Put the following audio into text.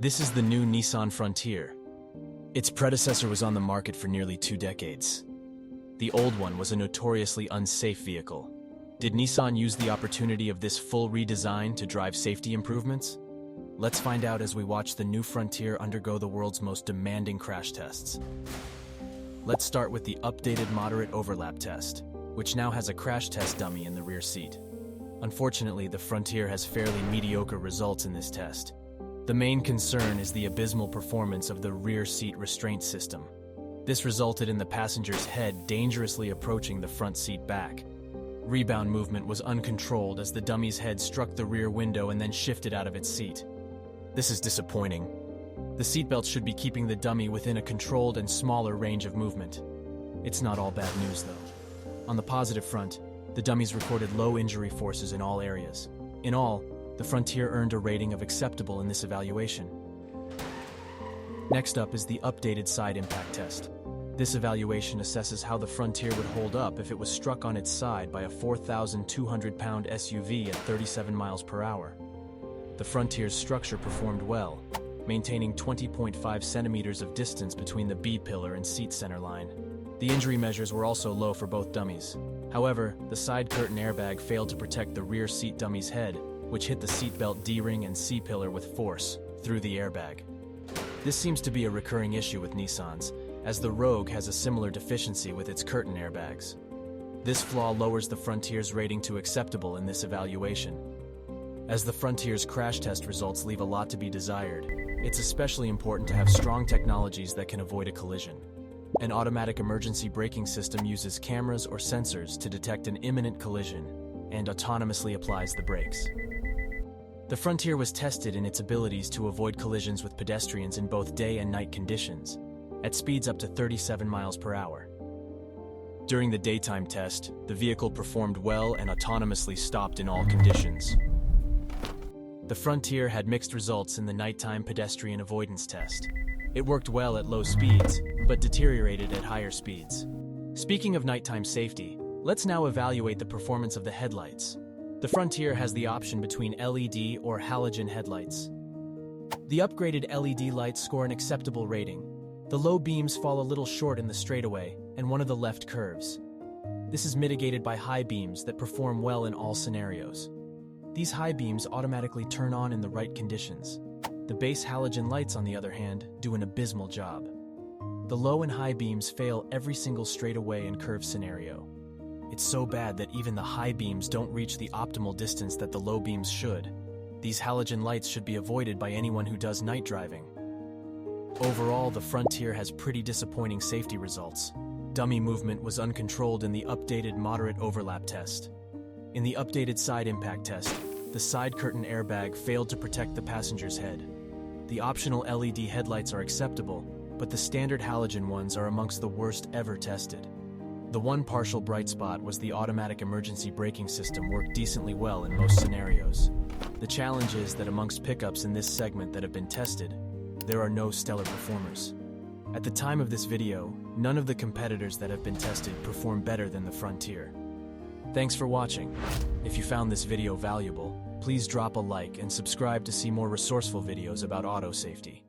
This is the new Nissan Frontier. Its predecessor was on the market for nearly 2 decades. The old one was a notoriously unsafe vehicle. Did Nissan use the opportunity of this full redesign to drive safety improvements? Let's find out as we watch the new Frontier undergo the world's most demanding crash tests. Let's start with the updated moderate overlap test, which now has a crash test dummy in the rear seat. Unfortunately, the Frontier has fairly mediocre results in this test. The main concern is the abysmal performance of the rear seat restraint system. This resulted in the passenger's head dangerously approaching the front seat back. Rebound movement was uncontrolled as the dummy's head struck the rear window and then shifted out of its seat. This is disappointing. The seatbelt should be keeping the dummy within a controlled and smaller range of movement. It's not all bad news, though. On the positive front, the dummies recorded low injury forces in all areas. In all, the Frontier earned a rating of acceptable in this evaluation. Next up is the updated side impact test. This evaluation assesses how the Frontier would hold up if it was struck on its side by a 4,200-pound SUV at 37 miles per hour. The Frontier's structure performed well, maintaining 20.5 centimeters of distance between the B-pillar and seat center line. The injury measures were also low for both dummies. However, the side curtain airbag failed to protect the rear seat dummy's head, which hit the seatbelt D-ring and C-pillar with force through the airbag. This seems to be a recurring issue with Nissans, as the Rogue has a similar deficiency with its curtain airbags. This flaw lowers the Frontier's rating to acceptable in this evaluation. As the Frontier's crash test results leave a lot to be desired, it's especially important to have strong technologies that can avoid a collision. An automatic emergency braking system uses cameras or sensors to detect an imminent collision and autonomously applies the brakes. The Frontier was tested in its abilities to avoid collisions with pedestrians in both day and night conditions, at speeds up to 37 miles per hour. During the daytime test, the vehicle performed well and autonomously stopped in all conditions. The Frontier had mixed results in the nighttime pedestrian avoidance test. It worked well at low speeds, but deteriorated at higher speeds. Speaking of nighttime safety, let's now evaluate the performance of the headlights. The Frontier has the option between LED or halogen headlights. The upgraded LED lights score an acceptable rating. The low beams fall a little short in the straightaway and one of the left curves. This is mitigated by high beams that perform well in all scenarios. These high beams automatically turn on in the right conditions. The base halogen lights, on the other hand, do an abysmal job. The low and high beams fail every single straightaway and curve scenario. It's so bad that even the high beams don't reach the optimal distance that the low beams should. These halogen lights should be avoided by anyone who does night driving. Overall, the Frontier has pretty disappointing safety results. Dummy movement was uncontrolled in the updated moderate overlap test. In the updated side impact test, the side curtain airbag failed to protect the passenger's head. The optional LED headlights are acceptable, but the standard halogen ones are amongst the worst ever tested. The one partial bright spot was the automatic emergency braking system worked decently well in most scenarios. The challenge is that amongst pickups in this segment that have been tested, there are no stellar performers. At the time of this video, none of the competitors that have been tested perform better than the Frontier. Thanks for watching. If you found this video valuable, please drop a like and subscribe to see more resourceful videos about auto safety.